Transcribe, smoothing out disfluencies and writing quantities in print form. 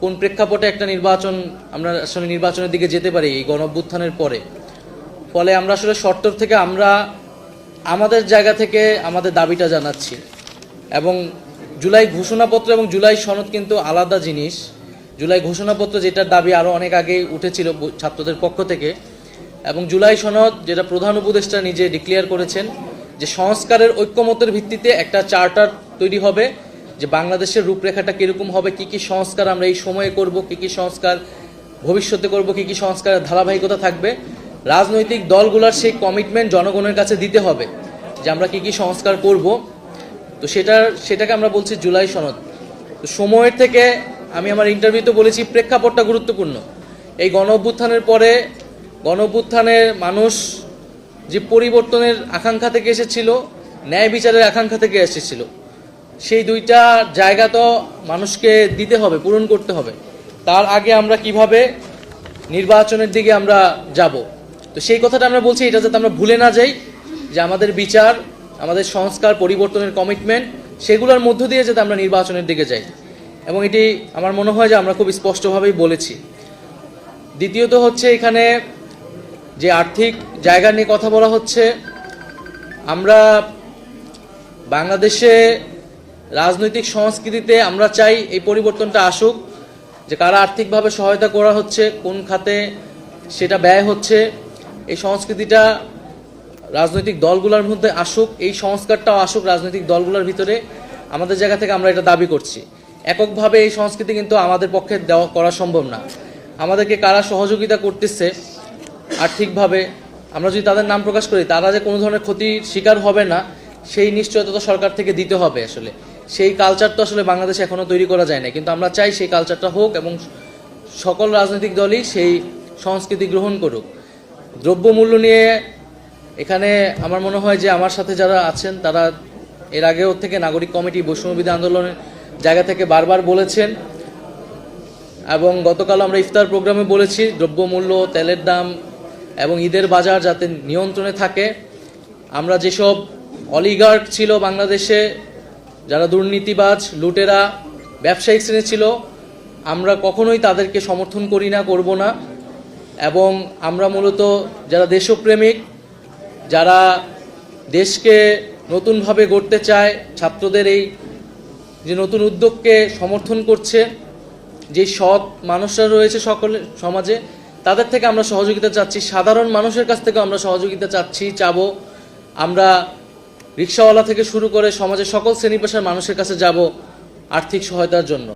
কোন প্রেক্ষাপটে একটা নির্বাচন আমরা আসলে নির্বাচনের দিকে যেতে পারি এই গণঅভ্যুত্থানের পরে। ফলে আমরা আসলে শর্ত থেকে আমরা আমাদের জায়গা থেকে আমাদের দাবিটা জানাচ্ছি। এবং জুলাই ঘোষণাপত্র এবং জুলাই সনদ কিন্তু আলাদা জিনিস। জুলাই ঘোষণাপত্র যেটার দাবি আরও অনেক আগে উঠেছিল ছাত্রদের পক্ষ থেকে, এবং জুলাই সনদ যেটা প্রধান উপদেষ্টা নিজে ডিক্লেয়ার করেছেন যে সংস্কারের ঐক্যমতের ভিত্তিতে একটা চার্টার তৈরি হবে, যে বাংলাদেশের রূপরেখাটা কীরকম হবে, কী কী সংস্কার আমরা এই সময়ে করব, কী কী সংস্কার ভবিষ্যতে করব, কী কী সংস্কারের ধারাবাহিকতা থাকবে। রাজনৈতিক দলগুলোর সেই কমিটমেন্ট জনগণের কাছে দিতে হবে যে আমরা কী কী সংস্কার করব। তো সেটাকে আমরা বলছি জুলাই সনদ। তো সময়ের থেকে আমি আমার ইন্টারভিউতে বলেছি প্রেক্ষাপটটা গুরুত্বপূর্ণ। এই গণঅভ্যুত্থানের পরে গণঅভ্যুত্থানের মানুষ যে পরিবর্তনের আকাঙ্ক্ষা থেকে এসেছিল, ন্যায় বিচারের আকাঙ্ক্ষা থেকে এসেছিল, সেই দুইটা জায়গা তো মানুষকে দিতে হবে, পূরণ করতে হবে। তার আগে আমরা কিভাবে নির্বাচনের দিকে আমরা যাব, তো সেই কথাটা আমরা বলছি, এটা যাতে আমরা ভুলে না যাই যে আমাদের বিচার, আমাদের সংস্কার, পরিবর্তনের কমিটমেন্ট, সেগুলোর মধ্য দিয়ে যাতে আমরা নির্বাচনের দিকে যাই। এবং এটি আমার মনে হয় যে আমরা খুব স্পষ্টভাবেই বলেছি। দ্বিতীয়ত হচ্ছে এখানে যে আর্থিক জায়গা নিয়ে কথা বলা হচ্ছে, আমরা বাংলাদেশে রাজনৈতিক সংস্কৃতিতে আমরা চাই এই পরিবর্তনটা আসুক, যে কারা আর্থিকভাবে সহায়তা করা হচ্ছে, কোন খাতে সেটা ব্যয় হচ্ছে, এই সংস্কৃতিটা রাজনৈতিক দলগুলোর মধ্যে আসুক, এই সংস্কারটাও আসুক রাজনৈতিক দলগুলোর ভিতরে। আমাদের জায়গা থেকে আমরা এটা দাবি করছি। এককভাবে এই সংস্কৃতি কিন্তু আমাদের পক্ষে দেওয়া করা সম্ভব না। আমাদেরকে কারা সহযোগিতা করতেছে আর্থিকভাবে, আমরা যদি তাদের নাম প্রকাশ করি, তারা যে কোনো ধরনের ক্ষতির শিকার হবে না সেই নিশ্চয়তা তো সরকার থেকে দিতে হবে। আসলে সেই কালচার তো আসলে বাংলাদেশে এখনও তৈরি করা যায় না, কিন্তু আমরা চাই সেই কালচারটা হোক এবং সকল রাজনৈতিক দলই সেই সংস্কৃতি গ্রহণ করুক। দ্রব্যমূল্য নিয়ে এখানে আমার মনে হয় যে আমার সাথে যারা আছেন তারা এর আগেও থেকে নাগরিক কমিটি, বৈষম্যবিরোধী আন্দোলনের জায়গা থেকে বারবার বলেছেন, এবং গতকাল আমরা ইফতার প্রোগ্রামে বলেছি দ্রব্যমূল্য, তেলের দাম এবং ঈদের বাজার যাতে নিয়ন্ত্রণে থাকে। আমরা যেসব অলিগার্ক ছিল বাংলাদেশে, যারা দুর্নীতিবাজ, লুটেরা, ব্যবসায়িক শ্রেণী ছিল, আমরা কখনোই তাদেরকে সমর্থন করি না, করব না। এবং আমরা মূলত যারা দেশপ্রেমিক, যারা দেশকে নতুনভাবে গড়তে চায়, ছাত্রদের এই যে নতুন উদ্যোগকে সমর্থন করছে, যে সৎ মানুষরা রয়েছে সকলে সমাজে, তাদের থেকে আমরা সহযোগিতা চাচ্ছি। সাধারণ মানুষের কাছ থেকে আমরা সহযোগিতা চাবো। আমরা রিকশাওয়ালা থেকে শুরু করে সমাজের সকল শ্রেণী পেশার মানুষের কাছে যাব আর্থিক সহায়তার জন্য।